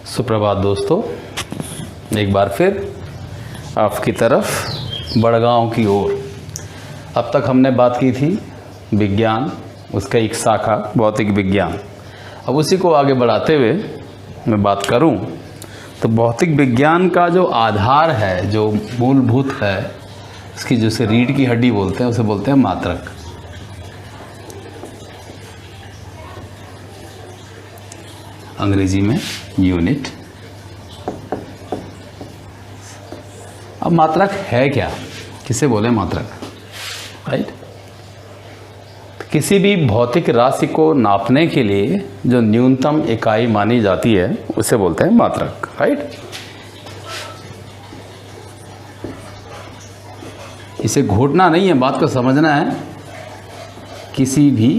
सुप्रभात दोस्तों, एक बार फिर आपकी तरफ बड़गांव की ओर। अब तक हमने बात की थी विज्ञान, उसका एक शाखा भौतिक विज्ञान। अब उसी को आगे बढ़ाते हुए मैं बात करूं तो भौतिक विज्ञान का जो आधार है, जो मूलभूत है, इसकी जिसे रीढ़ की हड्डी बोलते हैं, उसे बोलते हैं मात्रक। अंग्रेजी में यूनिट। अब मात्रक है क्या, किसे बोले मात्रक, राइट? किसी भी भौतिक राशि को नापने के लिए जो न्यूनतम इकाई मानी जाती है उसे बोलते हैं मात्रक, राइट? इसे घोटना नहीं है, बात को समझना है। किसी भी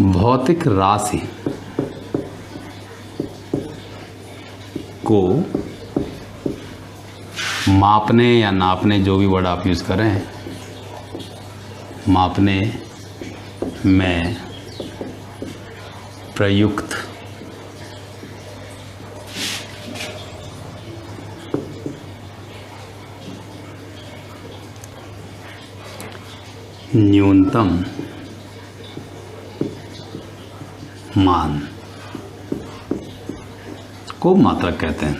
भौतिक राशि को मापने या नापने, जो भी वर्ड आप यूज़ करें, मापने में प्रयुक्त न्यूनतम मान को मात्रक कहते हैं।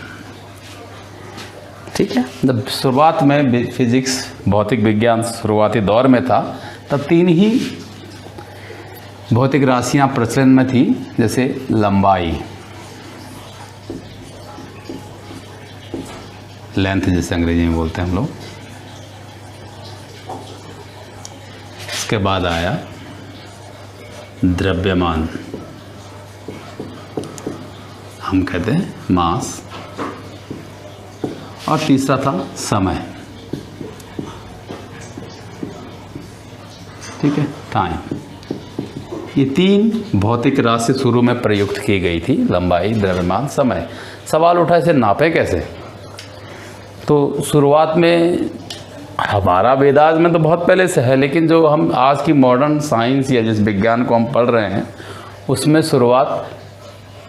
ठीक है, जब शुरुआत में फिजिक्स, भौतिक विज्ञान शुरुआती दौर में था, तब तीन ही भौतिक राशियां प्रचलन में थी, जैसे लंबाई, लेंथ जिसे अंग्रेजी में बोलते हैं हम लोग। इसके बाद आया द्रव्यमान, हम कहते हैं मास, और तीसरा था समय। ठीक है, टाइम। ये तीन भौतिक राशि शुरू में प्रयुक्त की गई थी, लंबाई, द्रव्यमान, समय। सवाल उठा इसे नापे कैसे? तो शुरुआत में हमारा वेदांत में तो बहुत पहले से है, लेकिन जो हम आज की मॉडर्न साइंस या जिस विज्ञान को हम पढ़ रहे हैं उसमें शुरुआत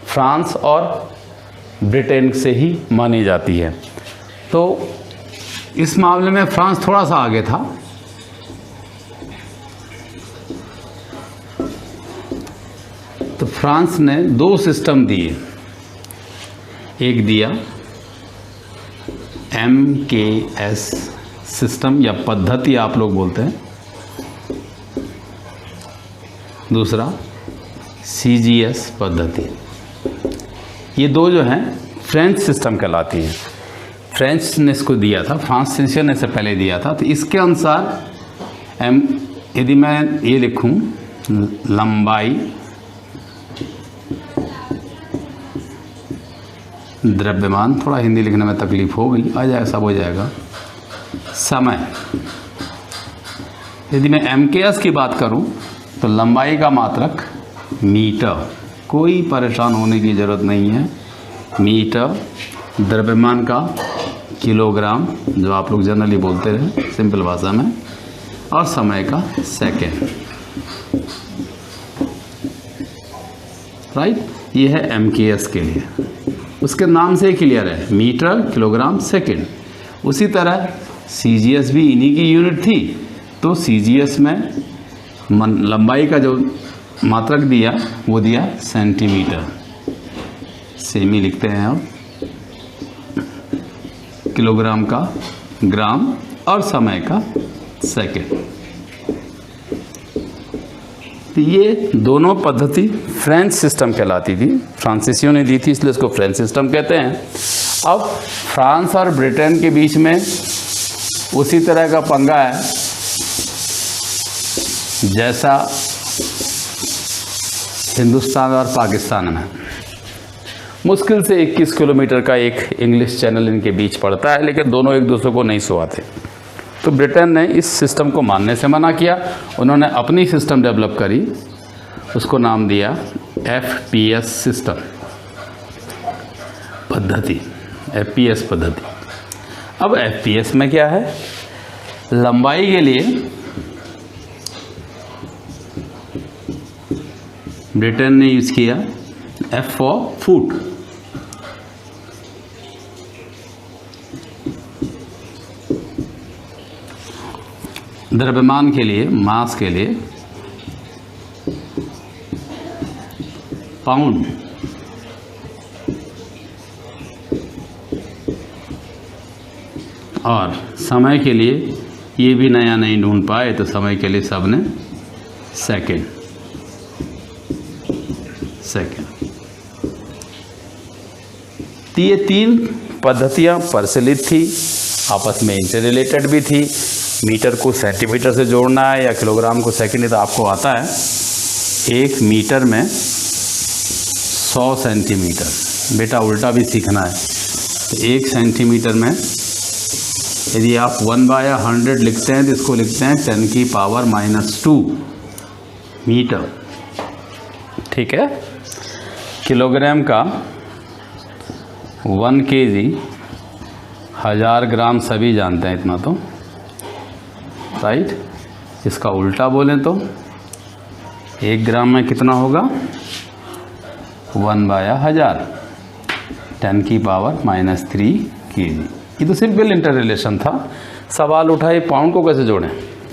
फ्रांस और ब्रिटेन से ही मानी जाती है। तो इस मामले में फ्रांस थोड़ा सा आगे था। तो फ्रांस ने दो सिस्टम दिए, एक दिया MKS सिस्टम या पद्धति आप लोग बोलते हैं, दूसरा CGS पद्धति। ये दो जो हैं फ्रेंच सिस्टम कहलाती हैं। फ्रेंच ने इसको दिया था, फ्रांसीसी ने इसे पहले दिया था। तो इसके अनुसार यदि मैं ये लिखूं लंबाई, द्रव्यमान, थोड़ा हिंदी लिखने में तकलीफ हो गई, आ जाएगा, सब हो जाएगा, समय। यदि मैं MKS की बात करूं तो लंबाई का मात्रक मीटर, कोई परेशान होने की ज़रूरत नहीं है, मीटर। द्रव्यमान का किलोग्राम, जो आप लोग जनरली बोलते रहे सिंपल भाषा में, और समय का सेकेंड, राइट? ये है MKS के लिए। उसके नाम से ही क्लियर है, मीटर, किलोग्राम, सेकेंड। उसी तरह CGS भी इन्हीं की यूनिट थी। तो CGS में लंबाई का जो मात्रक दिया वो दिया सेंटीमीटर, सेमी लिखते हैं अब, किलोग्राम का ग्राम, और समय का सेकेंड। तो ये दोनों पद्धति फ्रेंच सिस्टम कहलाती थी, फ्रांसीसियों ने दी थी, इसलिए इसको फ्रेंच सिस्टम कहते हैं। अब फ्रांस और ब्रिटेन के बीच में उसी तरह का पंगा है जैसा हिंदुस्तान और पाकिस्तान में। मुश्किल से 21 किलोमीटर का एक इंग्लिश चैनल इनके बीच पड़ता है, लेकिन दोनों एक दूसरे को नहीं सुहाते। तो ब्रिटेन ने इस सिस्टम को मानने से मना किया। उन्होंने अपनी सिस्टम डेवलप करी, उसको नाम दिया FPS सिस्टम पद्धति, FPS पद्धति। अब FPS में क्या है? लंबाई के लिए ब्रिटेन ने यूज़ किया F फॉर फूट। द्रव्यमान के लिए, मास के लिए पाउंड। और समय के लिए ये भी नया नहीं ढूंढ पाए, तो समय के लिए सब ने सेकेंड। तो ये 3 पद्धतियाँ प्रचलित थी, आपस में इंटर रिलेटेड भी थी। मीटर को सेंटीमीटर से जोड़ना है या किलोग्राम को सेकंड, तो आपको आता है 1 मीटर में 100 सेंटीमीटर। बेटा उल्टा भी सीखना है। तो 1 सेंटीमीटर में यदि आप 1/100 लिखते हैं तो इसको लिखते हैं 10⁻⁻2 मीटर। ठीक है। किलोग्राम का 1 kg 1000 ग्राम सभी जानते हैं इतना, तो राइट। इसका उल्टा बोलें तो 1 ग्राम में कितना होगा? 1/1000, 10⁻³ kg। ये तो सिंपल इंटर रिलेशन था। सवाल उठा ये पाउंड को कैसे जोड़ें,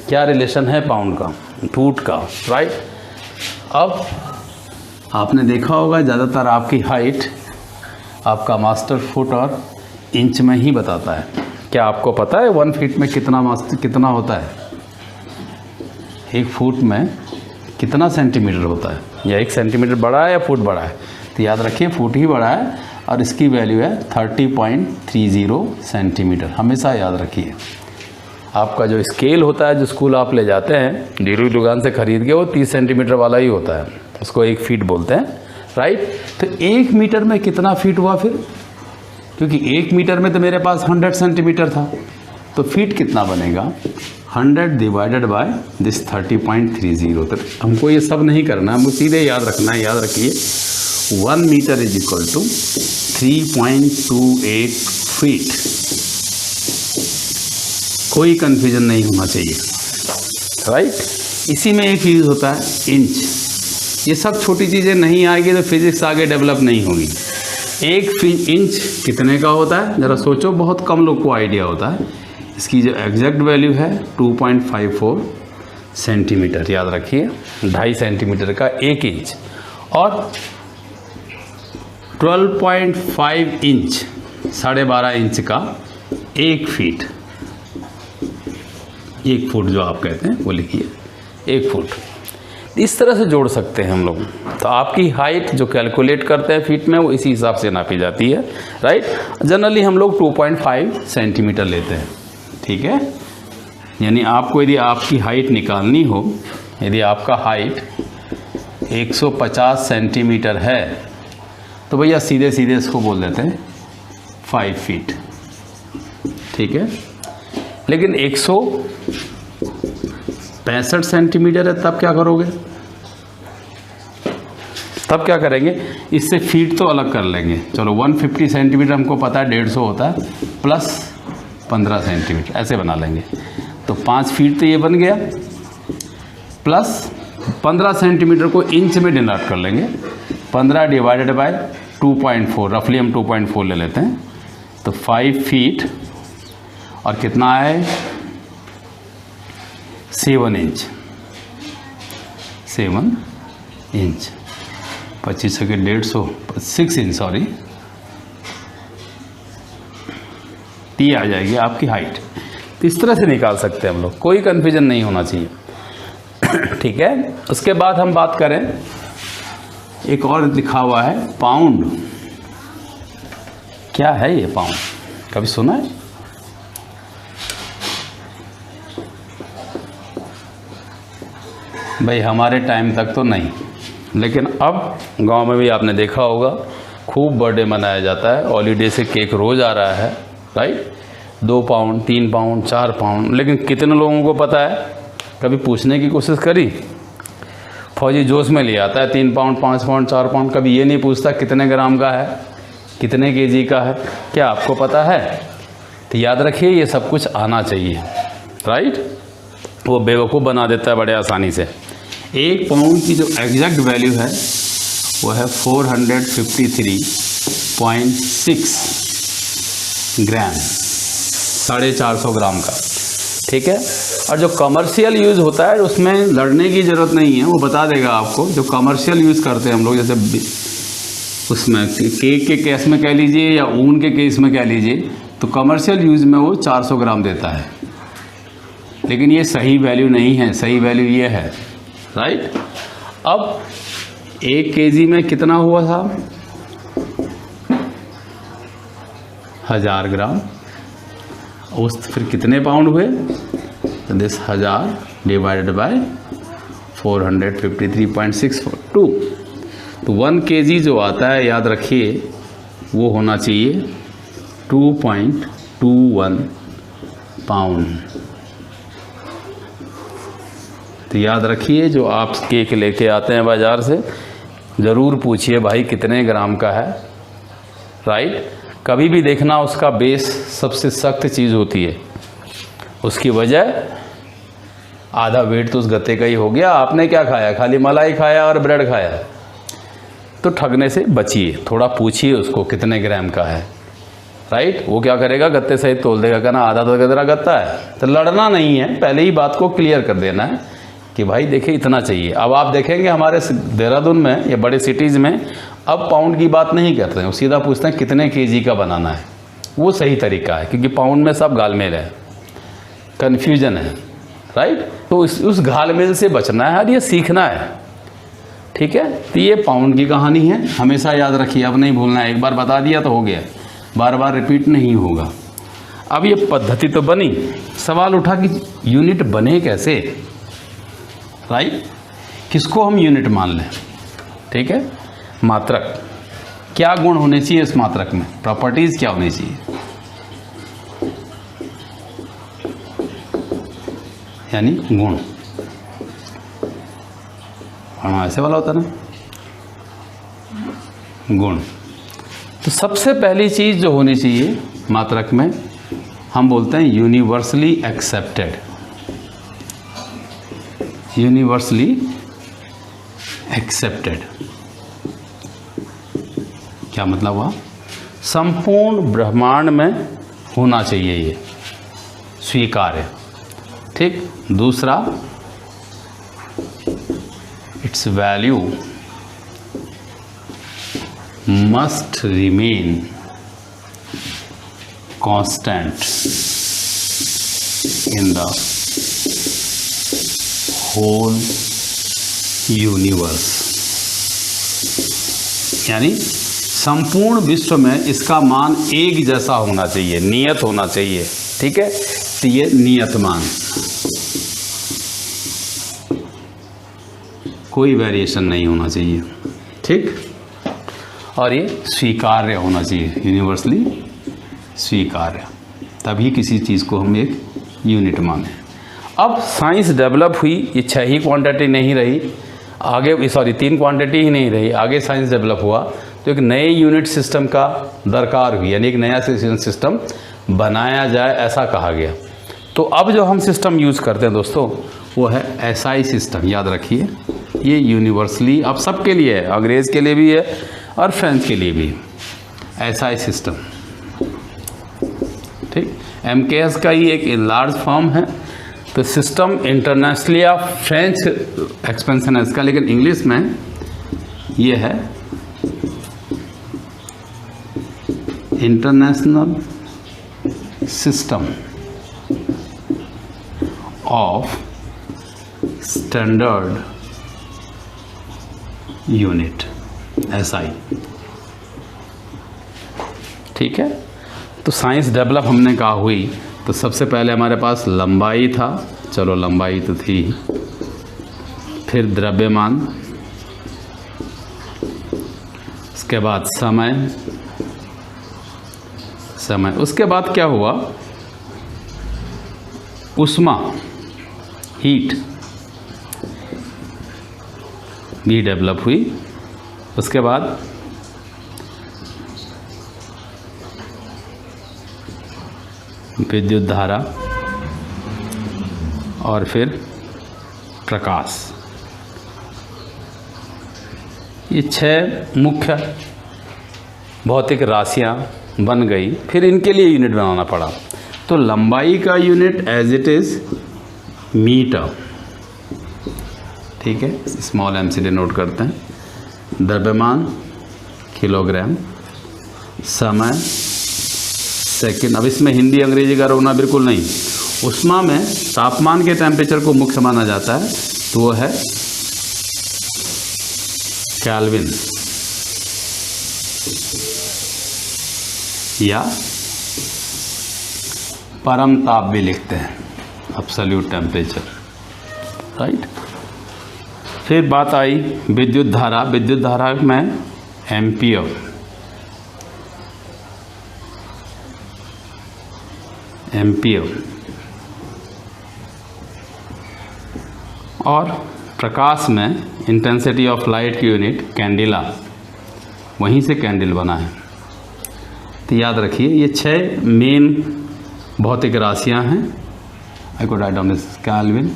क्या रिलेशन है पाउंड का फुट का, राइट। अब आपने देखा होगा ज़्यादातर आपकी हाइट आपका मास्टर फुट और इंच में ही बताता है। क्या आपको पता है 1 फीट में कितना होता है? 1 फुट में कितना सेंटीमीटर होता है? या 1 सेंटीमीटर बड़ा है या फुट बड़ा है? तो याद रखिए फुट ही बड़ा है और इसकी वैल्यू है 30.30 सेंटीमीटर। हमेशा याद रखिए। आपका जो स्केल होता है, जो स्कूल आप ले जाते हैं डीलर की दुकान से ख़रीद के, वो 30 सेंटीमीटर वाला ही होता है, उसको 1 फीट बोलते हैं, राइट। तो 1 मीटर में कितना फीट हुआ फिर? क्योंकि 1 मीटर में तो मेरे पास 100 सेंटीमीटर था, तो फीट कितना बनेगा? 100 डिवाइडेड बाय दिस 30.30। तो हमको ये सब नहीं करना, हमको सीधे याद रखना है। याद रखिए 1 metre is equal to 3.28 feet. कोई कन्फ्यूजन नहीं होना चाहिए, राइट। इसी में एक यूज़ होता है इंच। ये सब छोटी चीज़ें नहीं आएगी तो फिजिक्स आगे डेवलप नहीं होगी। 1 इंच कितने का होता है ज़रा सोचो, बहुत कम लोग को आइडिया होता है। इसकी जो एग्जैक्ट वैल्यू है 2.54 सेंटीमीटर। याद रखिए 2.5 सेंटीमीटर का 1 इंच और 12.5 इंच 12.5 इंच का 1 फीट। 1 फुट जो आप कहते हैं वो लिखिए 1 फुट। इस तरह से जोड़ सकते हैं हम लोग। तो आपकी हाइट जो कैलकुलेट करते हैं फीट में, वो इसी हिसाब से नापी जाती है, राइट। जनरली हम लोग 2.5 सेंटीमीटर लेते हैं, ठीक है। यानी आपको यदि आपकी हाइट निकालनी हो, यदि आपका हाइट 150 सेंटीमीटर है, तो भैया सीधे सीधे इसको बोल देते हैं 5 फीट, ठीक है। लेकिन 165 सेंटीमीटर है, तब क्या करोगे? तब क्या करेंगे? इससे फीट तो अलग कर लेंगे। चलो 150 सेंटीमीटर हमको पता है 150 होता है, प्लस 15 सेंटीमीटर ऐसे बना लेंगे। तो 5 फीट तो ये बन गया, प्लस 15 सेंटीमीटर को इंच में डिनोट कर लेंगे। 15 डिवाइडेड बाय 2.4, रफली हम 2.4 ले लेते हैं। तो 5 फीट और कितना है? 7 इंच। 7 इंच 25 के 150, 6 इंच सॉरी, टी आ जाएगी आपकी हाइट। तो इस तरह से निकाल सकते हैं हम लोग, कोई कन्फ्यूजन नहीं होना चाहिए, ठीक है। उसके बाद हम बात करें, एक और लिखा हुआ है पाउंड। क्या है ये पाउंड? कभी सुना है? भाई हमारे टाइम तक तो नहीं, लेकिन अब गांव में भी आपने देखा होगा खूब बर्थडे मनाया जाता है। हॉलीडे से केक रोज़ आ रहा है, राइट। 2 पाउंड 3 पाउंड 4 पाउंड, लेकिन कितने लोगों को पता है? कभी पूछने की कोशिश करी? फौजी जोश में ले आता है 3 पाउंड 5 पाउंड 4 पाउंड, कभी ये नहीं पूछता कितने ग्राम का है, कितने केजी का है। क्या आपको पता है? तो याद रखिए ये सब कुछ आना चाहिए, राइट। वो बेवकूफ़ बना देता है बड़े आसानी से। 1 पाउंड की जो एग्जैक्ट वैल्यू है वो है 453.6 ग्राम, 450 ग्राम का। ठीक है। और जो कमर्शियल यूज़ होता है उसमें लड़ने की ज़रूरत नहीं है, वो बता देगा आपको। जो कमर्शियल यूज़ करते हैं हम लोग, जैसे उसमें केक के केस में कह लीजिए या ऊन के केस में कह लीजिए, तो कमर्शियल यूज़ में वो 400 ग्राम देता है। लेकिन ये सही वैल्यू नहीं है, सही वैल्यू ये है, राइट। अब 1 केजी में कितना हुआ था? 1000 ग्राम। उस फिर कितने पाउंड हुए? तो दिस 1000 डिवाइडेड बाय 453.62। तो 1 केजी जो आता है, याद रखिए, वो होना चाहिए 2.21 पाउंड। तो याद रखिए, जो आप केक लेके आते हैं बाज़ार से, ज़रूर पूछिए भाई कितने ग्राम का है, राइट। कभी भी देखना उसका बेस सबसे सख्त चीज़ होती है, उसकी वजह आधा वेट तो उस गत्ते का ही हो गया। आपने क्या खाया? खाली मलाई खाया और ब्रेड खाया। तो ठगने से बचिए, थोड़ा पूछिए उसको कितने ग्राम का है, राइट। वो क्या करेगा? गत्ते सहित तोल देगा, कहना आधा तो तेरा गत्ता है। तो लड़ना नहीं है, पहले ही बात को क्लियर कर देना है कि भाई देखिए इतना चाहिए। अब आप देखेंगे हमारे देहरादून में या बड़े सिटीज़ में अब पाउंड की बात नहीं करते हैं, वो सीधा पूछते हैं कितने केजी का बनाना है। वो सही तरीका है, क्योंकि पाउंड में सब घालमेल है, कन्फ्यूजन है, राइट। तो उस घालमेल से बचना है और ये सीखना है, ठीक है। तो ये पाउंड की कहानी है, हमेशा याद रखिए, अब नहीं भूलना है। एक बार बता दिया तो हो गया, बार बार रिपीट नहीं होगा। अब ये पद्धति तो बनी, सवाल उठा कि यूनिट बने कैसे, राइट। किसको हम यूनिट मान लें? ठीक है। मात्रक, क्या गुण होने चाहिए इस मात्रक में? प्रॉपर्टीज क्या होनी चाहिए? यानी गुण। हाँ, ऐसे वाला होता है ना, गुण। तो सबसे पहली चीज जो होनी चाहिए मात्रक में, हम बोलते हैं यूनिवर्सली एक्सेप्टेड। यूनिवर्सली एक्सेप्टेड क्या मतलब हुआ? संपूर्ण ब्रह्मांड में होना चाहिए ये, स्वीकार्य। ठीक। दूसरा, it's value must remain constant in the whole universe. यानी संपूर्ण विश्व में इसका मान एक जैसा होना चाहिए, नियत होना चाहिए। ठीक है। तो ये नियत मान, कोई वेरिएशन नहीं होना चाहिए। ठीक। और ये स्वीकार्य होना चाहिए, यूनिवर्सली स्वीकार्य, तभी किसी चीज़ को हम एक यूनिट माने। अब साइंस डेवलप हुई, ये 6 ही क्वांटिटी नहीं रही आगे, 3 क्वांटिटी ही नहीं रही, आगे साइंस डेवलप हुआ तो एक नए यूनिट सिस्टम का दरकार हुई, यानी एक नया सिस्टम बनाया जाए, ऐसा कहा गया। तो अब जो हम सिस्टम यूज़ करते हैं दोस्तों, वो है SI सिस्टम। याद रखिए, ये यूनिवर्सली अब सबके लिए है, अंग्रेज़ के लिए भी है और फ्रेंच के लिए भी। SI सिस्टम, ठीक। MKS का ही एक लार्ज फॉर्म है। तो सिस्टम इंटरनेशनली या फ्रेंच एक्सपेंशन है इसका, लेकिन इंग्लिश में ये है international system of standard unit, SI। ठीक है। तो साइंस डेवलप हमने कहा हुई, तो सबसे पहले हमारे पास लंबाई था, चलो लंबाई तो थी, फिर द्रव्यमान, उसके बाद समय, उसके बाद क्या हुआ? उष्मा, हीट भी डेवलप हुई। उसके बाद विद्युत धारा और फिर प्रकाश। ये 6 मुख्य भौतिक राशियाँ बन गई, फिर इनके लिए यूनिट बनाना पड़ा। तो लंबाई का unit as it is metre, ठीक है, स्मॉल एम से डिनोट करते हैं। द्रव्यमान किलोग्राम, समय सेकंड। अब इसमें हिंदी अंग्रेजी का रोना बिल्कुल नहीं। उष्मा में तापमान के टेम्परेचर को मुख्य माना जाता है, तो वो है केल्विन या परम ताप भी लिखते हैं, एब्सोल्यूट टेम्परेचर, राइट। फिर बात आई विद्युत धारा। विद्युत धारा में एम्पियर, और प्रकाश में इंटेंसिटी ऑफ लाइट की यूनिट कैंडिला, वहीं से कैंडल बना है। तो याद रखिए ये 6 मेन भौतिक राशियां हैं। आई को write down this kelvin,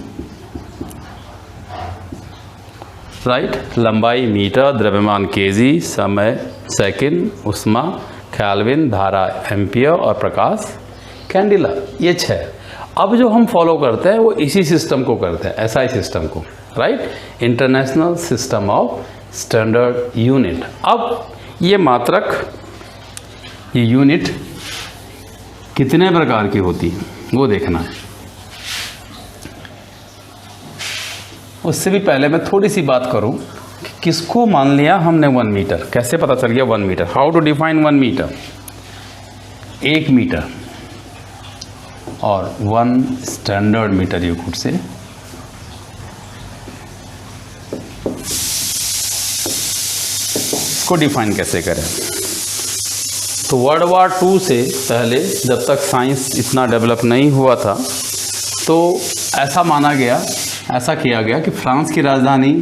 right. लंबाई मीटर, द्रव्यमान केजी, समय सेकंड, उष्मा केल्विन, धारा एम्पियर और प्रकाश कैंडिला, ये 6। अब जो हम फॉलो करते हैं वो इसी सिस्टम को करते हैं, एसआई सिस्टम को, right, international system of standard unit. अब ये मात्रक, ये यूनिट कितने प्रकार की होती है वो देखना है। उससे भी पहले मैं थोड़ी सी बात करूं कि किसको मान लिया हमने 1 मीटर, कैसे पता चल गया 1 metre, how to define 1 metre. 1 metre और 1 standard metre you could say. इसको डिफाइन कैसे करें? तो वर्ल्ड वॉर 2 से पहले जब तक साइंस इतना डेवलप नहीं हुआ था, तो ऐसा माना गया, ऐसा किया गया कि फ्रांस की राजधानी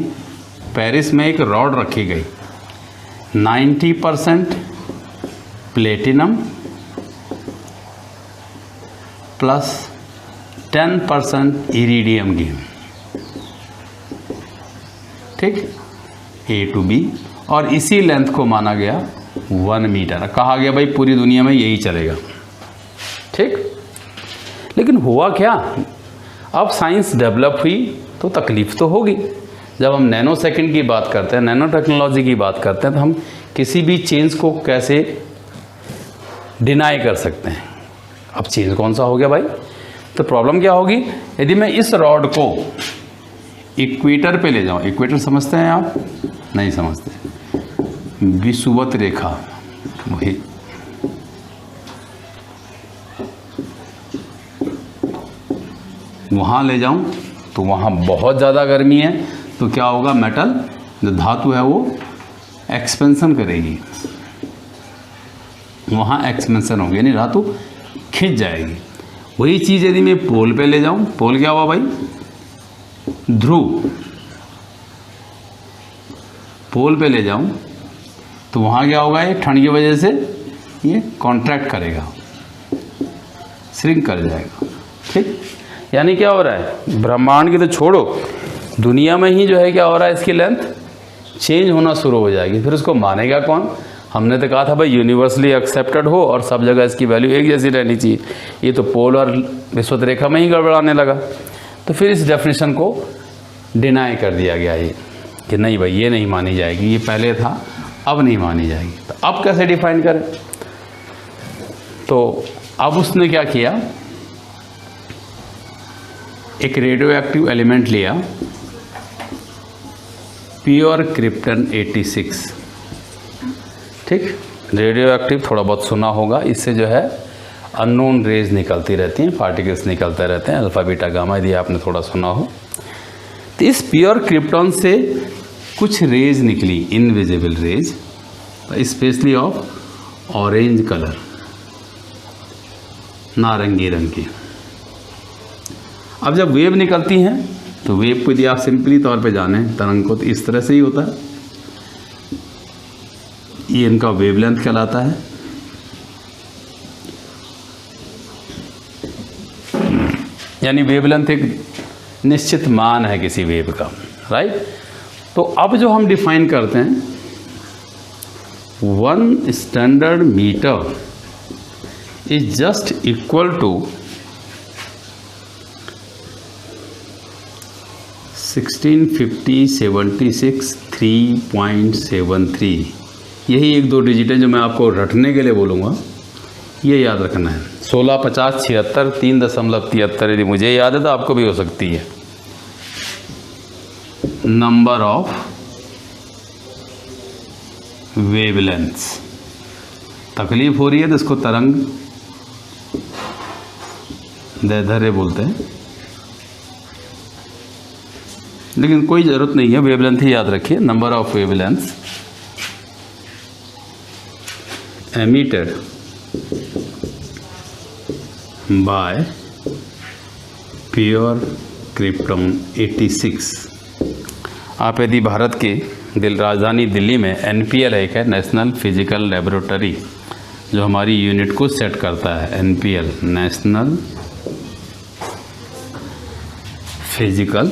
पेरिस में एक रॉड रखी गई, 90% प्लेटिनम प्लस 10% इरिडियम की, ठीक, A to B, और इसी लेंथ को माना गया 1 मीटर। कहा गया भाई पूरी दुनिया में यही चलेगा, ठीक। लेकिन हुआ क्या, अब साइंस डेवलप हुई तो तकलीफ तो होगी। जब हम नैनो सेकंड की बात करते हैं, नैनो टेक्नोलॉजी की बात करते हैं, तो हम किसी भी चेंज को कैसे डिनाई कर सकते हैं। अब चेंज कौन सा हो गया भाई? तो प्रॉब्लम क्या होगी, यदि मैं इस रॉड को इक्वेटर पे ले जाऊं, इक्वेटर समझते हैं आप? नहीं समझते। विषुवत रेखा, वही वहाँ ले जाऊं तो वहाँ बहुत ज़्यादा गर्मी है, तो क्या होगा, मेटल जो धातु है वो एक्सपेंशन करेगी, वहाँ एक्सपेंशन होगी, यानी धातु खिंच जाएगी। वही चीज़ यदि मैं पोल पे ले जाऊं, पोल क्या हुआ भाई, ध्रुव, पोल पे ले जाऊं तो वहाँ क्या होगा, ये ठंड की वजह से ये कॉन्ट्रैक्ट करेगा, श्रिंक कर जाएगा, ठीक। यानी क्या हो रहा है, ब्रह्मांड की तो छोड़ो, दुनिया में ही जो है क्या हो रहा है, इसकी लेंथ चेंज होना शुरू हो जाएगी। फिर उसको मानेगा कौन? हमने तो कहा था भाई यूनिवर्सली एक्सेप्टेड हो और सब जगह इसकी वैल्यू एक जैसी रहनी चाहिए। ये तो पोल और विषुवत रेखा में ही गड़बड़ाने लगा, तो फिर इस डेफिनेशन को डिनाई कर दिया गया ये कि नहीं भाई ये नहीं मानी जाएगी, ये पहले था अब नहीं मानी जाएगी। तो अब कैसे डिफाइन करें? तो अब उसने क्या किया, एक रेडियो एक्टिव एलिमेंट लिया, प्योर क्रिप्टन 86, ठीक। रेडियो एक्टिव थोड़ा बहुत सुना होगा, इससे जो है अननोन रेज निकलती रहती हैं, पार्टिकल्स निकलते रहते हैं, अल्फा बीटा गामा, यदि आपने थोड़ा सुना हो। तो इस प्योर क्रिप्टन से कुछ रेज निकली, invisible rays, specially of orange colour, नारंगी रंग की। अब जब वेव निकलती हैं तो वेव को यदि आप सिंपली तौर पे जाने तरंग को, तो इस तरह से ही होता है, ये इनका वेवलेंथ कहलाता है। यानी वेवलेंथ एक निश्चित मान है किसी वेव का, राइट। तो अब जो हम डिफाइन करते हैं 1 standard metre is just equal to 1650/76 3.73। यही एक दो डिजिट है जो मैं आपको रटने के लिए बोलूँगा, ये याद रखना है। 16, 50, 76, 3.73 यदि मुझे याद है तो आपको भी हो सकती है। नंबर ऑफ वेवलेंथ्स, तकलीफ हो रही है तो इसको तरंग दैर्ध्य बोलते हैं, लेकिन कोई ज़रूरत नहीं है, वेवलेंथ ही याद रखिए। Number of wavelengths emitted by pure krypton 86। आप यदि भारत की राजधानी दिल्ली में NPL एक है, नेशनल फिजिकल लेबोरेटरी, जो हमारी यूनिट को सेट करता है। NPL national physical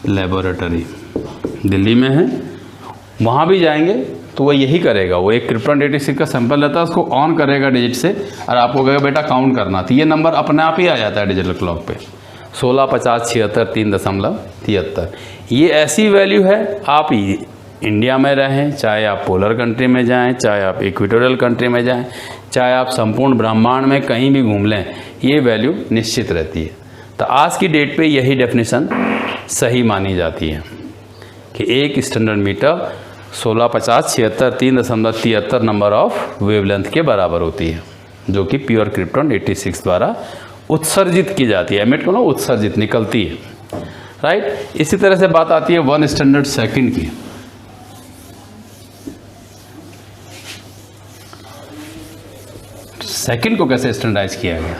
laboratory Delhi में है, वहाँ भी जाएंगे तो वो यही करेगा। वो एक क्रिप्टॉन 86 का सैंपल लेता है, उसको ऑन करेगा डिजिट से और आपको कहेगा बेटा काउंट करना, तो ये नंबर अपने आप ही आ जाता है डिजिटल क्लॉक पे। 16, 50, 76, 3.73। ये ऐसी वैल्यू है, आप इंडिया में रहें, चाहे आप पोलर कंट्री में जाएं, चाहे आप इक्वेटोरियल कंट्री में जाएं, चाहे आप संपूर्ण ब्रह्मांड में कहीं भी घूम लें, ये वैल्यू निश्चित रहती है। तो आज की डेट पे यही डेफिनेशन सही मानी जाती है कि एक standard metre 16, 50, 76, 3.73 number of wavelength के बराबर होती है, जो कि प्योर क्रिप्टॉन 86 द्वारा उत्सर्जित की जाती है। एमिट को ना उत्सर्जित निकलती है, राइट। इसी तरह से बात आती है 1 स्टैंडर्ड सेकंड की। सेकंड को कैसे स्टैंडर्डाइज किया गया?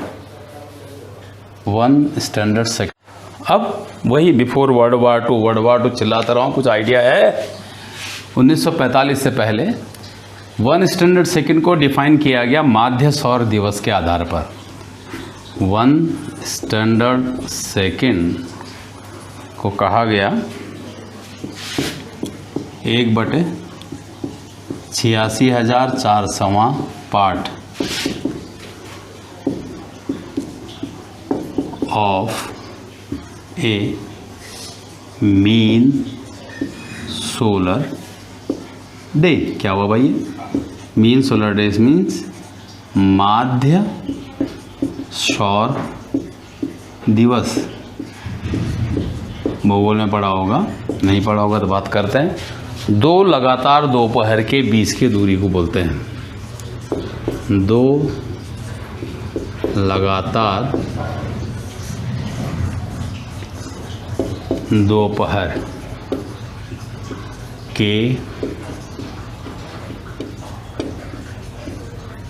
1 स्टैंडर्ड सेकंड। अब वही बिफोर वर्ल्ड वार टू चिल्लाता रहा हूँ, कुछ आइडिया है? 1945 से पहले 1 स्टैंडर्ड सेकंड को डिफाइन किया गया माध्य सौर दिवस के आधार पर। 1 स्टैंडर्ड सेकंड को कहा गया 1/86,400वां part of a mean solar day. क्या हुआ भाई? मीन सोलर डेज मीन्स माध्य सौर दिवस। भूगोल में पढ़ा होगा, नहीं पढ़ा होगा तो बात करते हैं। 2 लगातार दोपहर के बीच की दूरी को बोलते हैं। 2 लगातार दोपहर के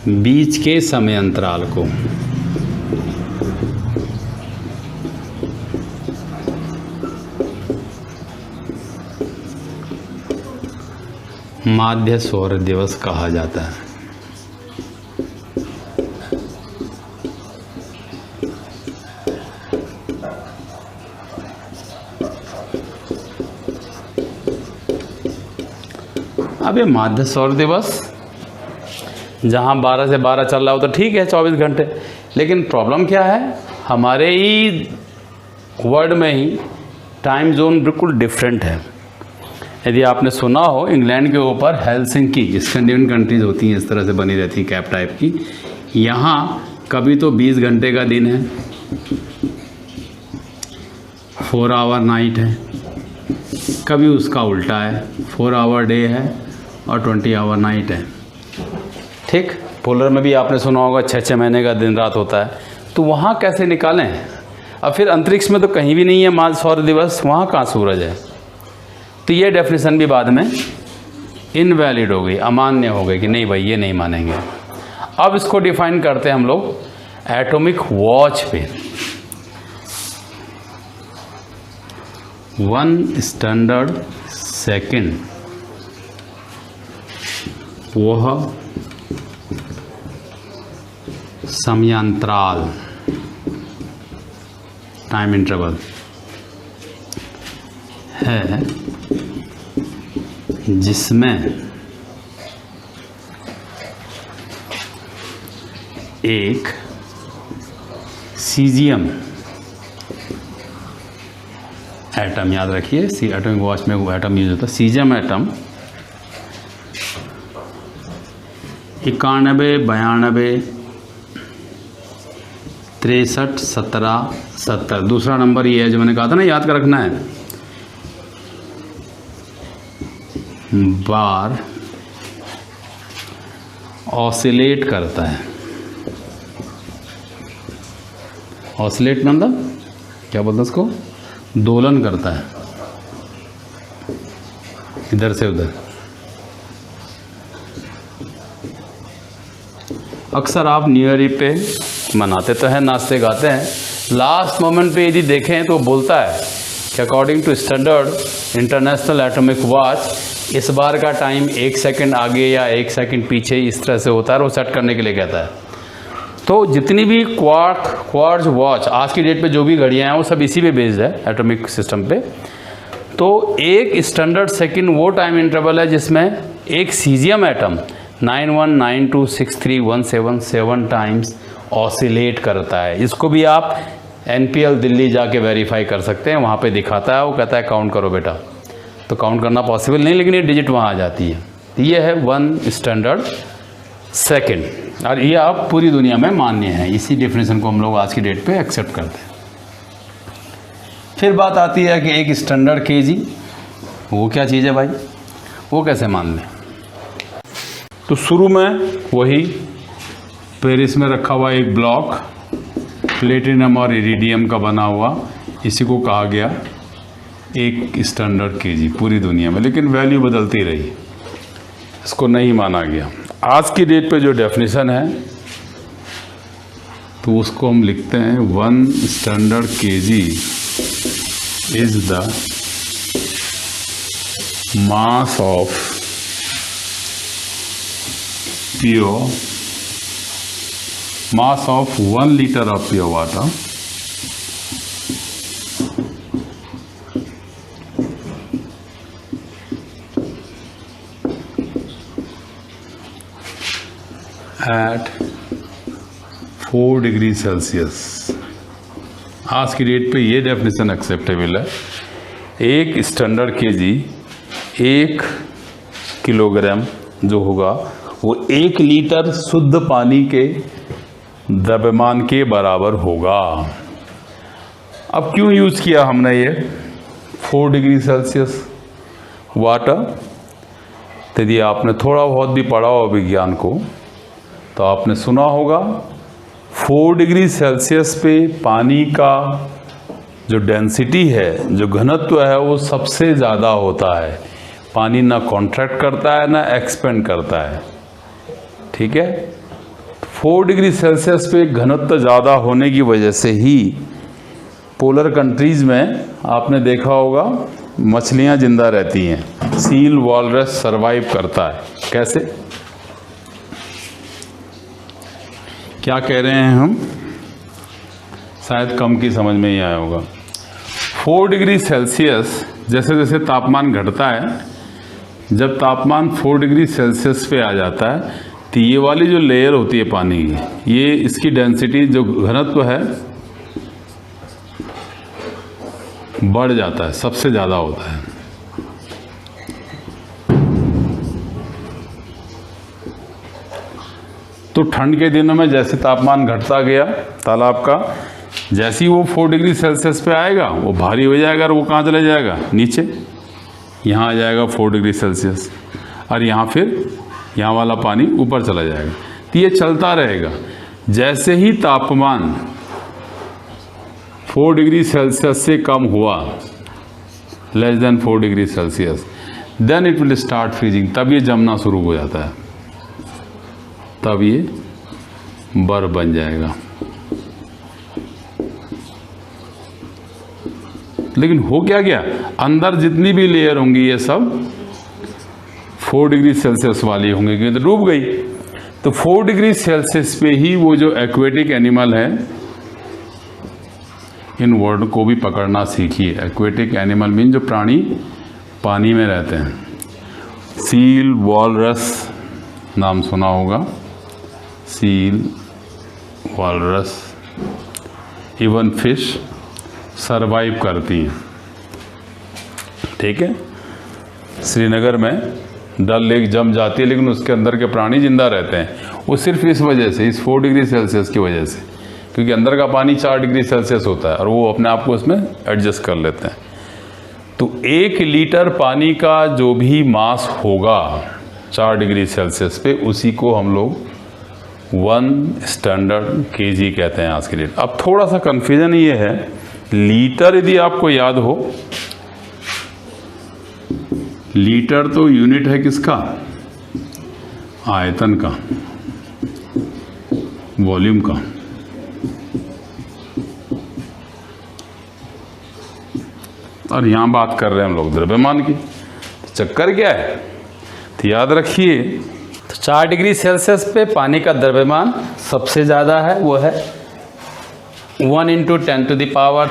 बीच के समय अंतराल को माध्य सौर दिवस कहा जाता है। अब ये माध्य सौर दिवस जहाँ 12 से 12 चल रहा हो तो ठीक है, 24 घंटे, लेकिन प्रॉब्लम क्या है? हमारे ही वर्ल्ड में ही टाइम जोन बिल्कुल डिफरेंट है। यदि आपने सुना हो, इंग्लैंड के ऊपर हेलसिंकी, स्कैंडिनेवियन कंट्रीज होती हैं इस तरह से बनी रहती हैं कैप टाइप की, यहाँ कभी तो 20 घंटे का दिन है, 4 आवर नाइट है, कभी उसका उल्टा है, 4 आवर डे है और 20 आवर नाइट है। ठीक, पोलर में भी आपने सुना होगा 6-6 महीने का दिन रात होता है। तो वहाँ कैसे निकालें? अब फिर अंतरिक्ष में तो कहीं भी नहीं है माध्य सौर दिवस, वहाँ कहाँ सूरज है? तो ये डेफिनेशन भी बाद में इनवैलिड हो गई, अमान्य हो गई कि नहीं भाई ये नहीं मानेंगे। अब इसको डिफाइन करते हैं हम लोग एटॉमिक वॉच पे। 1 स्टैंडर्ड सेकंड वह समयांतराल, टाइम इंटरवल है जिसमें एक सीजियम एटम, याद रखिए सी एटॉमिक वॉच में वो एटम यूज होता है, सीजियम एटम 91, 92, 63, 17, 70। दूसरा नंबर ये है जो मैंने कहा था ना, याद कर रखना है, बार ऑसिलेट करता है। ऑसिलेट मतलब क्या बोलते हैं उसको, दोलन करता है इधर से उधर। अक्सर आप न्यू ईयर पे मनाते तो हैं, नाचते गाते हैं, लास्ट मोमेंट पे यदि देखें तो बोलता है कि according to standard international atomic watch इस बार का टाइम 1 सेकंड आगे या 1 सेकंड पीछे इस तरह से होता है, वो सेट करने के लिए कहता है। तो जितनी भी क्वार्ट्ज वॉच आज की डेट पे जो भी घड़ियाँ हैं वो सब इसी पे बेस्ड है, एटॉमिक सिस्टम पे। तो एक स्टैंडर्ड सेकंड वो टाइम इंटरवल है जिसमें एक सीजियम एटम 91926317 टाइम्स ऑसिलेट करता है। इसको भी आप NPL दिल्ली जाके वेरीफाई कर सकते हैं, वहाँ पे दिखाता है, वो कहता है काउंट करो बेटा। तो काउंट करना पॉसिबल नहीं, लेकिन ये डिजिट वहाँ आ जाती है। तो ये है 1 स्टैंडर्ड सेकंड, और ये आप पूरी दुनिया में मान्य है। इसी डेफिनेशन को हम लोग आज की डेट पे एक्सेप्ट करते हैं। फिर बात आती है कि एक स्टैंडर्ड केजी, वो क्या चीज़ है भाई, वो कैसे मान लें। तो शुरू में वही पेरिस में रखा हुआ एक ब्लॉक प्लेटिनम और इरिडियम का बना हुआ, इसी को कहा गया एक स्टैंडर्ड केजी पूरी दुनिया में, लेकिन वैल्यू बदलती रही, इसको नहीं माना गया। आज की डेट पे जो डेफिनेशन है तो उसको हम लिखते हैं 1 standard KG is the mass of pure mass of 1 liter of pure water at 4 degree Celsius. आज की डेट पे ये डेफिनेशन एक्सेप्टेबल है। एक स्टैंडर्ड केजी 1 किलोग्राम जो होगा वो 1 लीटर शुद्ध पानी के द्रव्यमान के बराबर होगा। अब क्यों यूज़ किया हमने ये 4 डिग्री सेल्सियस वाटर? तो यदि आपने थोड़ा बहुत भी पढ़ा हो विज्ञान को तो आपने सुना होगा 4 डिग्री सेल्सियस पे पानी का जो डेंसिटी है, जो घनत्व है, वो सबसे ज़्यादा होता है। पानी ना कॉन्ट्रैक्ट करता है ना एक्सपेंड करता है, ठीक है। 4 डिग्री सेल्सियस पे घनत्व ज़्यादा होने की वजह से ही पोलर कंट्रीज़ में आपने देखा होगा मछलियाँ जिंदा रहती हैं, सील वॉलरस सरवाइव करता है। कैसे, क्या कह रहे हैं हम, शायद कम की समझ में ही आया होगा। 4 डिग्री सेल्सियस जैसे जैसे तापमान घटता है, जब तापमान 4 डिग्री सेल्सियस पे आ जाता है तो ये वाली जो लेयर होती है पानी की, ये इसकी डेंसिटी जो घनत्व है बढ़ जाता है, सबसे ज़्यादा होता है। तो ठंड के दिनों में जैसे तापमान घटता गया तालाब का, जैसे ही वो 4 डिग्री सेल्सियस पे आएगा वो भारी हो जाएगा और वो कहाँ चले जाएगा, नीचे, यहाँ आ जाएगा 4 डिग्री सेल्सियस, और यहाँ फिर यहाँ वाला पानी ऊपर चला जाएगा। तो ये चलता रहेगा। जैसे ही तापमान 4 डिग्री सेल्सियस से कम हुआ, less than 4 degree Celsius, then it will start freezing, तब ये जमना शुरू हो जाता है, तब ये बर्फ बन जाएगा। लेकिन हो क्या गया, अंदर जितनी भी लेयर होंगी ये सब 4 डिग्री सेल्सियस वाली होंगी, क्योंकि तो डूब गई। तो 4 डिग्री सेल्सियस पे ही वो जो एक्वेटिक एनिमल है, इन वर्ड को भी पकड़ना सीखिए। एक्वेटिक एनिमल मीन जो प्राणी पानी में रहते हैं, सील वॉलरस नाम सुना होगा, seal walrus even fish survive करती हैं। ठीक है, श्रीनगर में डल लेक जम जाती है लेकिन उसके अंदर के प्राणी जिंदा रहते हैं। वो सिर्फ इस वजह से, इस 4 डिग्री सेल्सियस की वजह से, क्योंकि अंदर का पानी 4 डिग्री सेल्सियस होता है और वो अपने आप को उसमें एडजस्ट कर लेते हैं। तो 1 लीटर पानी का जो भी मास होगा 4 डिग्री सेल्सियस पे, उसी को हम लोग 1 स्टैंडर्ड केजी कहते हैं आज के लिए। अब थोड़ा सा कन्फ्यूजन ये है, लीटर यदि आपको याद हो, लीटर तो यूनिट है किसका, आयतन का, वॉल्यूम का। और यहाँ बात कर रहे हैं हम लोग द्रव्यमान की। तो चक्कर क्या है, तो याद रखिए, तो 4 डिग्री सेल्सियस पे पानी का द्रव्यमान सबसे ज़्यादा है, वो है 1 × 10³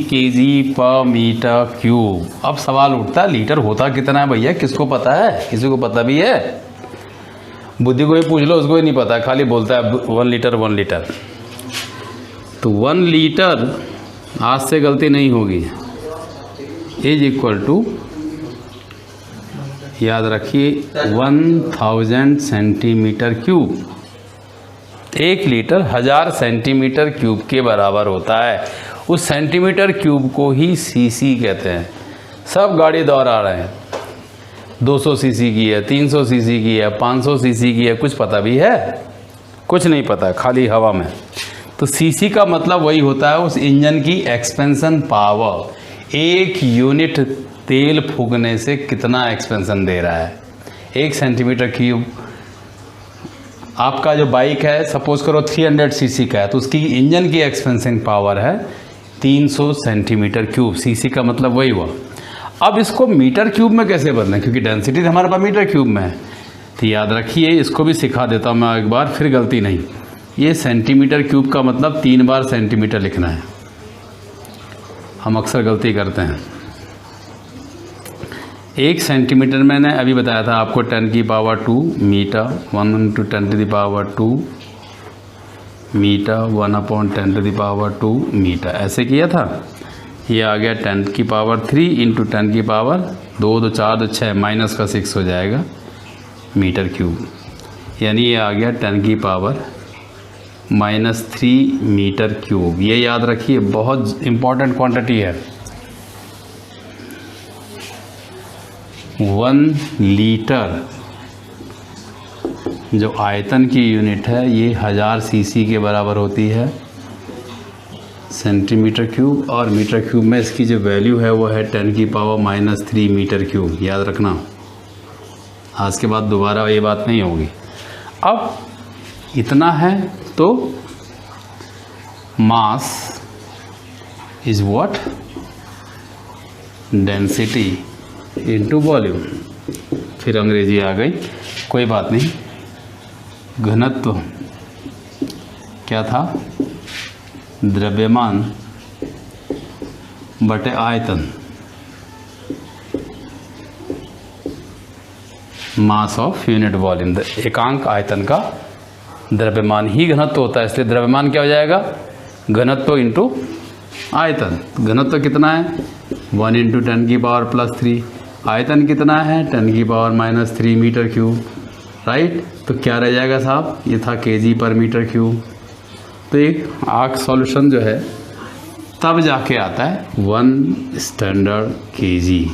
kg पर मीटर क्यूब। अब सवाल उठता है लीटर होता कितना है भैया, किसको पता है? किसी को पता भी है? बुद्धि को ही पूछ लो, उसको ही नहीं पता, खाली बोलता है 1 लीटर 1 लीटर। तो 1 लीटर, आज से गलती नहीं होगी, इज इक्वल टू, याद रखिए, 1000 centimetre cube. 1 litre 1000 centimetre cube के बराबर होता है। उस सेंटीमीटर क्यूब को ही सीसी कहते हैं। सब गाड़ी दोहरा रहे हैं, 200 सीसी की है, 300 सीसी की है, 500 सीसी की है, कुछ पता भी है? कुछ नहीं पता, खाली हवा में। तो सीसी का मतलब वही होता है उस इंजन की एक्सपेंशन पावर। 1 यूनिट तेल फूकने से कितना एक्सपेंशन दे रहा है। 1 सेंटीमीटर क्यूब, आपका जो बाइक है सपोज करो 300 सीसी का है, तो उसकी इंजन की एक्सपेंशन पावर है 300 सेंटीमीटर क्यूब। सीसी का मतलब वही हुआ। अब इसको मीटर क्यूब में कैसे बदलें, क्योंकि डेंसिटी हमारे पास मीटर क्यूब में है। तो याद रखिए, इसको भी सिखा देता हूँ मैं एक बार, फिर गलती नहीं। ये सेंटीमीटर क्यूब का मतलब 3 बार सेंटीमीटर लिखना है, हम अक्सर गलती करते हैं। 1 सेंटीमीटर मैंने अभी बताया था आपको 10⁻²मीटर, 1 × 10⁻², मीटर 1/10⁻², मीटर, ऐसे किया था। ये आ गया 10⁻³ × 10⁻², 2 2 4 2 6, माइनस का 6 हो जाएगा मीटर क्यूब। यानी ये आ गया 10⁻³ मीटर क्यूब। ये याद रखिए, बहुत इम्पॉर्टेंट क्वांटिटी है। 1 लीटर जो आयतन की यूनिट है, ये 1000 सीसी के बराबर होती है, सेंटीमीटर क्यूब। और मीटर क्यूब में इसकी जो वैल्यू है वो है 10⁻³ मीटर क्यूब। याद रखना, आज के बाद दोबारा ये बात नहीं होगी। अब इतना है तो mass is what, density into volume. फिर अंग्रेजी आ गई, कोई बात नहीं। घनत्व क्या था, द्रव्यमान बटे आयतन, मास ऑफ यूनिट वॉल्यूम। एकांक आयतन का द्रव्यमान ही घनत्व होता है, इसलिए द्रव्यमान क्या हो जाएगा, घनत्व इंटू आयतन। घनत्व कितना है, 1 × 10⁻+3। आयतन कितना है, 10⁻³ मीटर क्यूब, राइट। तो क्या रह जाएगा साहब, ये था केजी पर मीटर क्यूब। तो एक आख सॉल्यूशन जो है तब जाके आता है 1 स्टैंडर्ड केजी।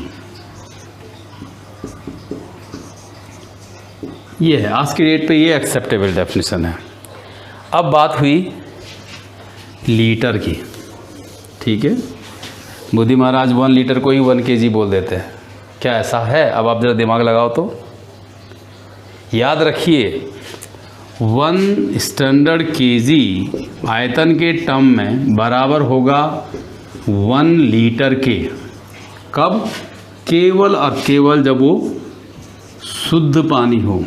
ये है आज की डेट पे, ये एक्सेप्टेबल डेफिनेशन है। अब बात हुई लीटर की, ठीक है। बुद्धि महाराज 1 लीटर को ही 1 केजी बोल देते हैं, क्या ऐसा है? अब आप जरा दिमाग लगाओ तो। याद रखिए, 1 स्टैंडर्ड केजी आयतन के टर्म में बराबर होगा 1 लीटर के। कब? केवल और केवल जब वो शुद्ध पानी हो,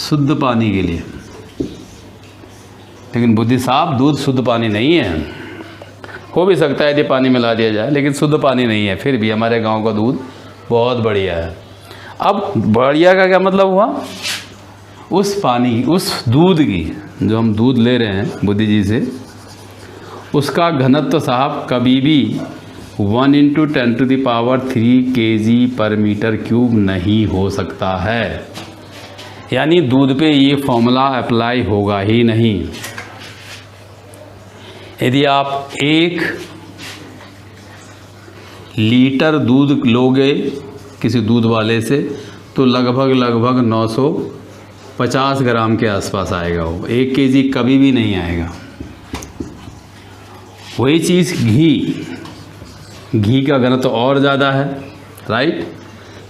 शुद्ध पानी के लिए। लेकिन बुद्धि साहब, दूध शुद्ध पानी नहीं है। हो भी सकता है यदि पानी मिला दिया जाए, लेकिन शुद्ध पानी नहीं है। फिर भी हमारे गांव का दूध बहुत बढ़िया है। अब बढ़िया का क्या मतलब हुआ, उस पानी, उस दूध की, जो हम दूध ले रहे हैं बुद्धि जी से, उसका घनत्व साहब कभी भी 1 × 10³ kg/m³ नहीं हो सकता है। यानी दूध पे ये फॉर्मूला अप्लाई होगा ही नहीं। यदि आप 1 लीटर दूध लोगे किसी दूध वाले से तो लगभग 950 ग्राम के आसपास आएगा, वो 1 kg कभी भी नहीं आएगा। वही चीज़ घी का घनत्व और ज़्यादा है, राइट।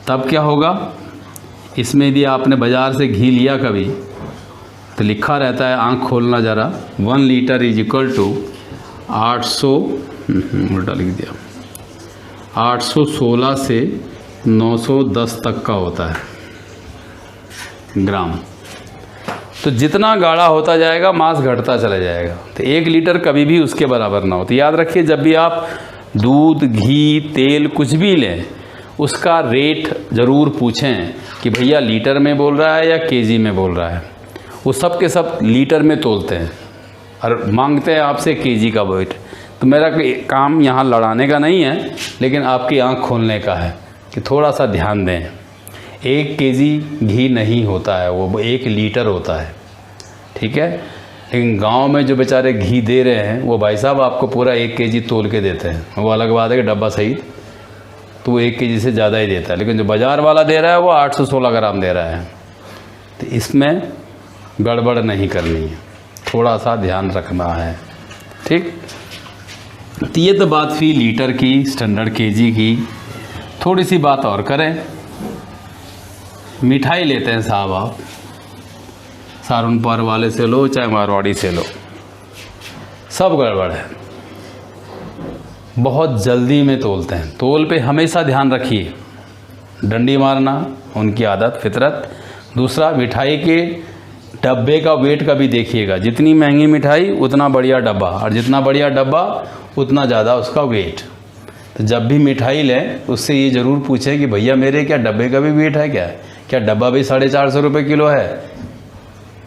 तब क्या होगा, इसमें यदि आपने बाज़ार से घी लिया कभी तो लिखा रहता है, आँख खोलना ज़रा, 1 लीटर = 800 उल्टा लिख दिया, 816 से 910 तक का होता है ग्राम। तो जितना गाढ़ा होता जाएगा मांस घटता चला जाएगा। तो 1 लीटर कभी भी उसके बराबर ना हो। तो याद रखिए, जब भी आप दूध, घी, तेल कुछ भी लें, उसका रेट ज़रूर पूछें कि भैया लीटर में बोल रहा है या केजी में बोल रहा है। वो सब के सब लीटर में तोलते हैं और मांगते हैं आपसे केजी का वेट। तो मेरा काम यहाँ लड़ाने का नहीं है, लेकिन आपकी आँख खोलने का है कि थोड़ा सा ध्यान दें। 1 केजी घी नहीं होता है, वो 1 लीटर होता है, ठीक है। लेकिन गांव में जो बेचारे घी दे रहे हैं, वो भाई साहब आपको पूरा 1 केजी तोल के देते हैं। वो अलग बात है कि डब्बा सही, तो वो 1 केजी से ज़्यादा ही देता है। लेकिन जो बाज़ार वाला दे रहा है वो 816 ग्राम दे रहा है। तो इसमें गड़बड़ नहीं करनी है, थोड़ा सा ध्यान रखना है, ठीक। तो ये तो बात थी लीटर की, स्टैंडर्ड केजी की। थोड़ी सी बात और करें, मिठाई लेते हैं साहब आप, सहारनपुर वाले से लो चाहे मारवाड़ी से लो, सब गड़बड़ है, बहुत जल्दी में तोलते हैं। तोल पे हमेशा ध्यान रखिए, डंडी मारना उनकी आदत, फितरत। दूसरा, मिठाई के डब्बे का वेट का भी देखिएगा, जितनी महंगी मिठाई उतना बढ़िया डब्बा, और जितना बढ़िया डब्बा उतना ज़्यादा उसका वेट। तो जब भी मिठाई लें उससे ये ज़रूर पूछें कि भैया मेरे क्या डब्बे का भी वेट है, क्या डब्बा भी 450 रुपये किलो है।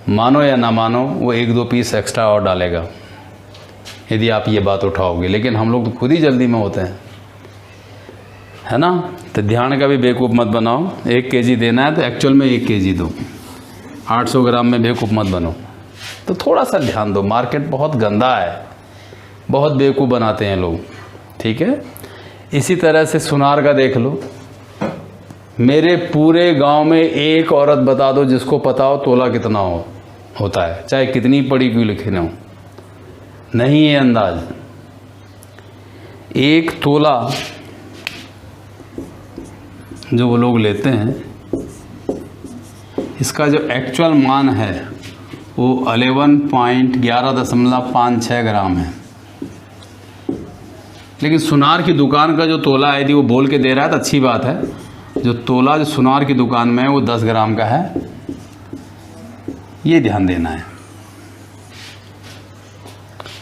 मानो या ना मानो, वो 1-2 पीस एक्स्ट्रा और डालेगा यदि आप ये बात उठाओगे। लेकिन हम लोग तो खुद ही जल्दी में होते हैं, है ना। तो ध्यान का भी बेवकूफ़ मत बनाओ। 1 केजी देना है तो एक्चुअल में 1 केजी दो, 800 ग्राम में बेवकूफ़ मत बनो। तो थोड़ा सा ध्यान दो, मार्केट बहुत गंदा है, बहुत बेवकूफ़ बनाते हैं लोग, ठीक है। इसी तरह से सुनार का देख लो, मेरे पूरे गांव में एक औरत बता दो जिसको पता हो तोला कितना होता है, चाहे कितनी पढ़ी क्यों लिखी ना हो, नहीं है अंदाज। 1 तोला जो वो लोग लेते हैं, इसका जो एक्चुअल मान है वो 11.56 ग्राम है। लेकिन सुनार की दुकान का जो तोला है, यदि वो बोल के दे रहा है तो अच्छी बात है। जो तोला जो सुनार की दुकान में है वो 10 ग्राम का है, ये ध्यान देना है।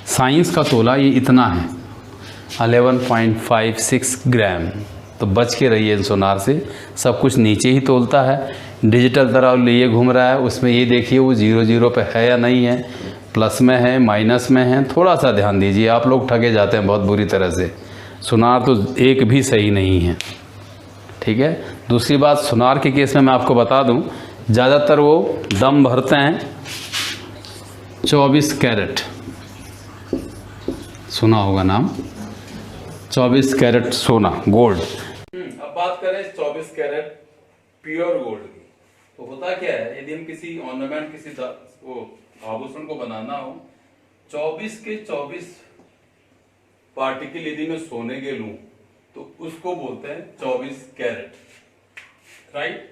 साइंस का तोला ये इतना है, 11.56 ग्राम। तो बच के रहिए इन सुनार से, सब कुछ नीचे ही तोलता है। डिजिटल तरह लिए घूम रहा है, उसमें ये देखिए वो 00 पे है या नहीं है, प्लस में है, माइनस में है। थोड़ा सा ध्यान दीजिए, आप लोग ठगे जाते हैं बहुत बुरी तरह से। सुनार तो एक भी सही नहीं है, ठीक है। दूसरी बात, सुनार के केस में मैं आपको बता दूं, ज़्यादातर वो दम भरते हैं 24 कैरेट, सुना होगा नाम, 24 कैरेट सोना, गोल्ड। अब बात करें 24 कैरेट प्योर गोल्ड की, तो होता क्या है, यदि हम किसी ऑर्नामेंट, किसी आभूषण को बनाना हो, 24 के 24 पार्टिकल यदि मैं सोने के लूं तो उसको बोलते हैं 24 कैरेट, राइट।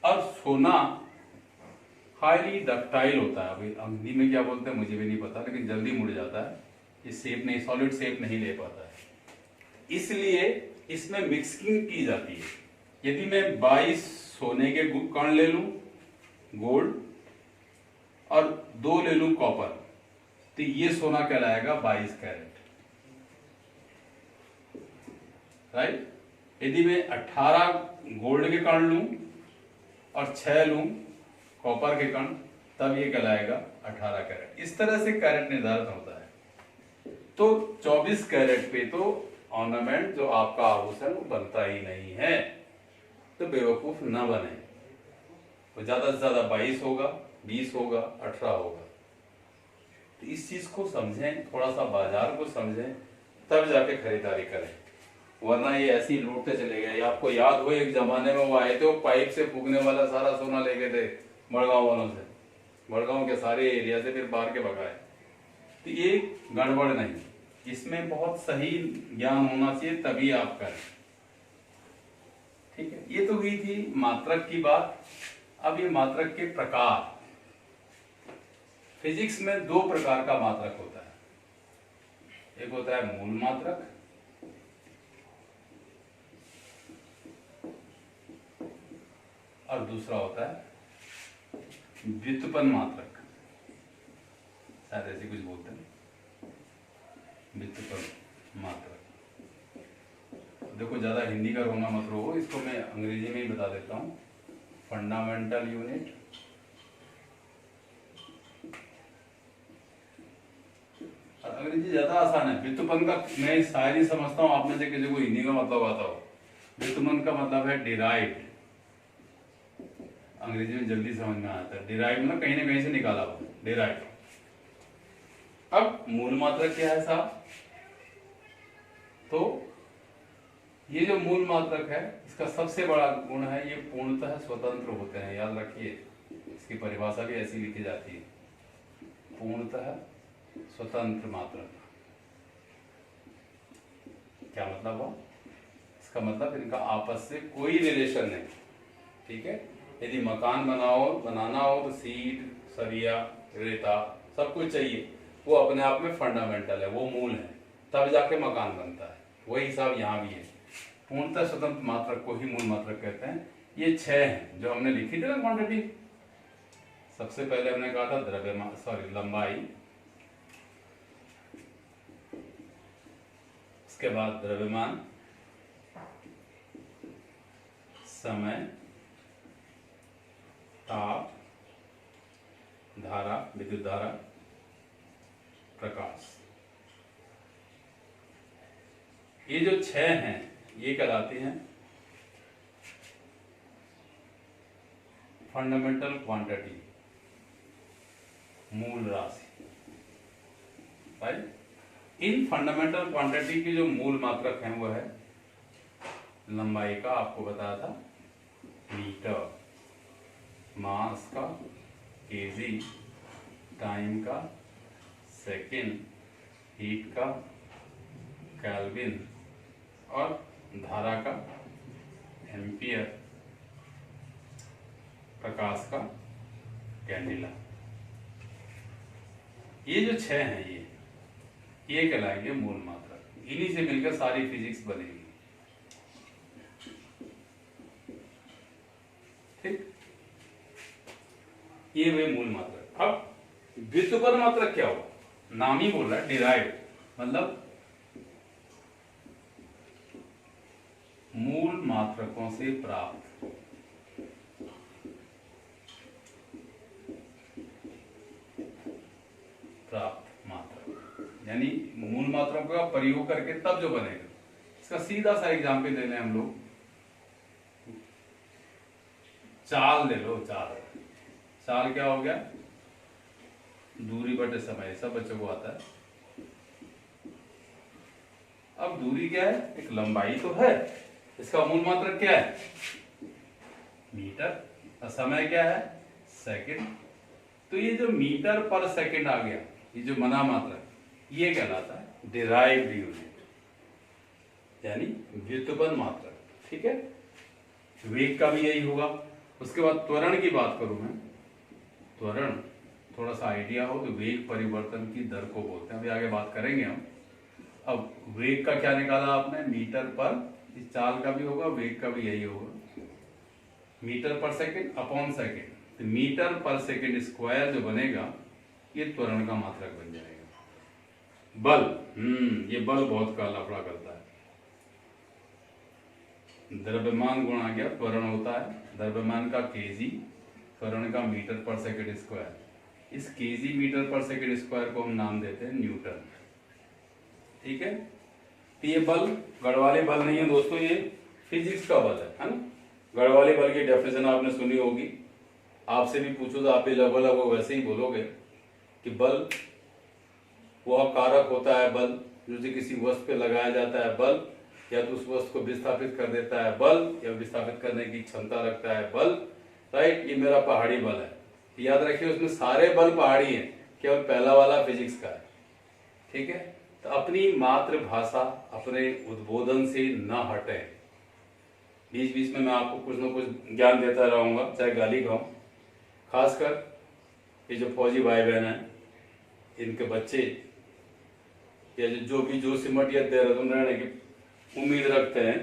और सोना हाईली डक्टाइल होता है, अभी हिंदी में क्या बोलते हैं मुझे भी नहीं पता, लेकिन जल्दी मुड़ जाता है, ये शेप नहीं, सॉलिड शेप नहीं ले पाता है, इसलिए इसमें मिक्सिंग की जाती है। यदि मैं 22 सोने के कण ले लूं गोल्ड और 2 ले लूं कॉपर, तो ये सोना कहलाएगा 22 कैरेट, राइट। यदि मैं 18 गोल्ड के कण लूं और 6 लूं कॉपर के कण, तब ये कहलाएगा 18 कैरेट। इस तरह से कैरेट निर्धारित होता है। तो 24 कैरेट पे तो ऑर्नामेंट जो आपका आभूषण वो बनता ही नहीं है, तो बेवकूफ ना बने। तो ज्यादा से ज्यादा 22 होगा, 20 होगा, 18 होगा। तो इस चीज को समझें, थोड़ा सा बाजार को समझें, तब जाके खरीदारी करें, वरना ये ऐसे ही लूटते चले गए। आपको याद हो एक जमाने में वो आए थे, वो पाइप से फूकने वाला सारा सोना ले गए थे बड़गांव वालों से, बड़गांव के सारे एरिया से, फिर बाहर के भगाए। तो ये गड़बड़ नहीं, इसमें बहुत सही ज्ञान होना चाहिए, तभी आप करें। ठीक है, ये तो हुई थी मात्रक की बात। अब ये मात्रक के प्रकार। फिजिक्स में 2 प्रकार का मात्रक होता है। एक होता है मूल मात्रक, और दूसरा होता है व्युत्पन्न मात्रक, शायद ऐसे कुछ बोलते हैं, व्युत्पन्न मात्रक। देखो ज्यादा हिंदी का रोना मत रो, इसको मैं अंग्रेजी में ही बता देता हूँ। फंडामेंटल यूनिट, और अंग्रेजी ज्यादा आसान है। व्युत्पन्न का मैं शायरी समझता हूँ, आप में से किसी को हिंदी का मतलब आता हो। व्युत्पन्न का मतलब है डिराइव्ड, अंग्रेजी में जल्दी समझ में आता है। डिराइव मतलब कहीं ना कहीं से निकाला हुआ, डिराइव। अब मूल मात्रक क्या है साहब? तो ये जो मूल मात्रक है, इसका सबसे बड़ा गुण है ये पूर्णतः स्वतंत्र होते हैं। याद रखिए, इसकी परिभाषा भी ऐसी लिखी जाती है, पूर्णतः स्वतंत्र मात्रक। क्या मतलब हुआ? इसका मतलब इनका आपस से कोई रिलेशन नहीं। ठीक है, यदि मकान बनाना हो तो सीट, सरिया, रेता सब कुछ चाहिए, वो अपने आप में फंडामेंटल है, वो मूल है, तब जाके मकान बनता है। वही हिसाब यहाँ भी है, पूर्णतः स्वतंत्र मात्रक को ही मूल मात्रक कहते हैं। ये 6 हैं जो हमने लिखी थी ना क्वांटिटी। सबसे पहले हमने कहा था द्रव्यमान, लंबाई, उसके बाद द्रव्यमान, समय, ताप, धारा, विद्युत धारा, प्रकाश। ये जो 6 हैं ये कहलाती हैं फंडामेंटल क्वांटिटी, मूल राशि। भाई इन फंडामेंटल क्वांटिटी की जो मूल मात्रक हैं वो है लंबाई का, आपको बताया था मीटर, मास का केजी, टाइम का सेकंड, हीट का केल्विन, और धारा का एम्पियर, प्रकाश का कैंडिला। ये जो 6 हैं ये कहलाएंगे मूल मात्रक। इन्हीं से मिलकर सारी फिजिक्स बनेगी। ठीक, ये वे मूल मात्रक। अब व्युत्पन्न मात्रक क्या हुआ? नाम ही बोल रहा है डिराइव, मतलब मूल मात्रकों से प्राप्त। मात्रक यानी मूल मात्रकों का प्रयोग करके तब जो बनेगा। इसका सीधा सा एग्जाम्पल ले लें हम लोग, चाल ले लो। चाल क्या हो गया? दूरी बटे समय, सब बच्चों को आता है। अब दूरी क्या है? एक लंबाई तो है, इसका मूल मात्रक क्या है? मीटर, और समय क्या है? सेकंड। तो ये जो मीटर पर सेकंड आ गया, ये जो मना मात्रक, ये कहलाता है डिराइव्ड यूनिट, यानी व्युत्पन्न मात्रक। ठीक है, वेग का भी यही होगा। उसके बाद त्वरण की बात करूं मैं, त्वरण थोड़ा सा आइडिया हो तो वेग परिवर्तन की दर को बोलते हैं, अभी आगे बात करेंगे हम। अब वेग का क्या निकाला आपने? मीटर पर, इस चाल का भी होगा, वेग का भी यही होगा, मीटर पर सेकंड अपॉन सेकंड। तो मीटर पर सेकंड स्क्वायर जो बनेगा ये त्वरण का मात्रक बन जाएगा। बल, ये बल बहुत का लफड़ा करता है। द्रव्यमान गुणा गया त्वरण होता है, द्रव्यमान का केजी, त्वरण का मीटर पर सेकंड स्क्वायर। इस केजी मीटर पर सेकंड स्क्वायर को हम नाम देते हैं न्यूटन। ठीक है, तो ये बल गढ़वाली बल नहीं है दोस्तों, ये फिजिक्स का बल है ना। गढ़वाली बल की डेफिनेशन आपने सुनी होगी, आपसे भी पूछो तो आप भी लगभग वैसे ही बोलोगे कि बल वह कारक होता है, बल जो किसी वस्तु पे लगाया जाता है, बल या तो उस वस्तु को विस्थापित कर देता है, बल या विस्थापित करने की क्षमता रखता है, बल। राइट, ये मेरा पहाड़ी बल है। याद रखिए उसमें सारे बल पहाड़ी हैं, केवल पहला वाला फिजिक्स का है। ठीक है, तो अपनी मातृभाषा अपने उद्बोधन से न हटे। बीच बीच में मैं आपको कुछ न कुछ ज्ञान देता रहूंगा, चाहे गाली खाऊं। खासकर ये जो फौजी भाई बहन हैं, इनके बच्चे या जो भी जो सिमट या देहरादून रहने की उम्मीद रखते हैं,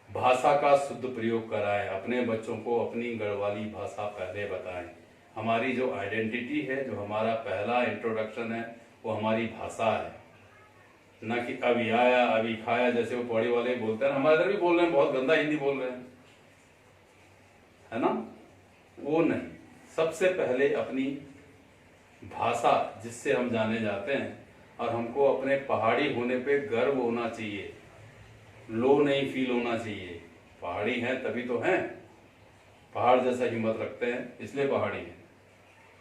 भाषा का शुद्ध प्रयोग कराएं, अपने बच्चों को अपनी गढ़वाली भाषा पहले बताएं। हमारी जो आइडेंटिटी है, जो हमारा पहला इंट्रोडक्शन है, वो हमारी भाषा है, न कि अभी आया अभी खाया जैसे वो पौड़ी वाले बोलते हैं। हमारे इधर भी बोल रहे हैं, बहुत गंदा हिंदी बोल रहे हैं, है ना। वो नहीं, सबसे पहले अपनी भाषा जिससे हम जाने जाते हैं, और हमको अपने पहाड़ी होने पे गर्व होना चाहिए, लो नहीं फील होना चाहिए। पहाड़ी हैं तभी तो हैं, पहाड़ जैसा हिम्मत रखते हैं इसलिए पहाड़ी हैं।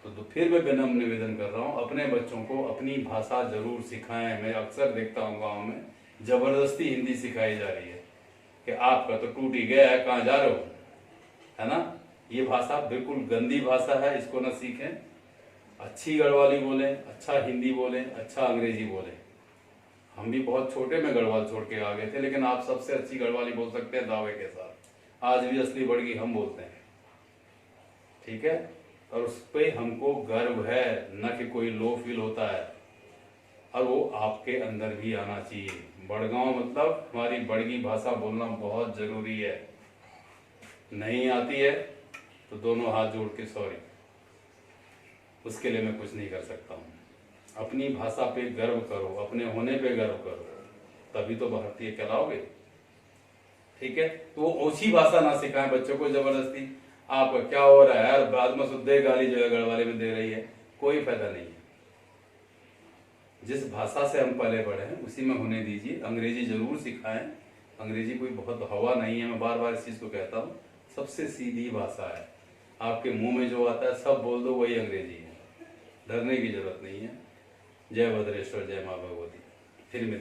तो फिर मैं विनम्र निवेदन कर रहा हूँ, अपने बच्चों को अपनी भाषा जरूर सिखाएं। मैं अक्सर देखता हूँ गाँव में जबरदस्ती हिंदी सिखाई जा रही है कि आपका तो टूट ही गया है, कहाँ जा रहे हो, है ना। ये भाषा बिल्कुल गंदी भाषा है, इसको ना सीखें। अच्छी गढ़वाली बोलें, अच्छा हिंदी बोलें, अच्छा अंग्रेजी बोलें। हम भी बहुत छोटे में गढ़वाल छोड़ के आ गए थे, लेकिन आप सबसे अच्छी गढ़वाली बोल सकते हैं दावे के साथ। आज भी असली बड़गी हम बोलते हैं। ठीक है, और उस पर हमको गर्व है, न कि कोई लो फील होता है, और वो आपके अंदर भी आना चाहिए। बड़गांव मतलब हमारी बड़गी भाषा बोलना बहुत जरूरी है। नहीं आती है तो दोनों हाथ जोड़ के सॉरी, उसके लिए मैं कुछ नहीं कर सकता हूँ। अपनी भाषा पे गर्व करो, अपने होने पे गर्व करो, तभी तो भारतीय कहलाओगे। ठीक है, तो वो ओछी भाषा ना सिखाएं बच्चों को जबरदस्ती। आपका क्या हो रहा है यार, बाद में शुद्ध गाली जो है गढ़वाली में दे रही है, कोई फायदा नहीं है। जिस भाषा से हम पले बढ़े हैं उसी में होने दीजिए। अंग्रेजी जरूर सिखाएं, अंग्रेजी कोई बहुत हवा नहीं है, मैं बार बार इस चीज को कहता हूँ। सबसे सीधी भाषा है, आपके मुंह में जो आता है सब बोल दो, वही अंग्रेजी है। डरने की जरूरत नहीं है। जय भद्रेश्वर, जय माँ भगवती। फिर मिलते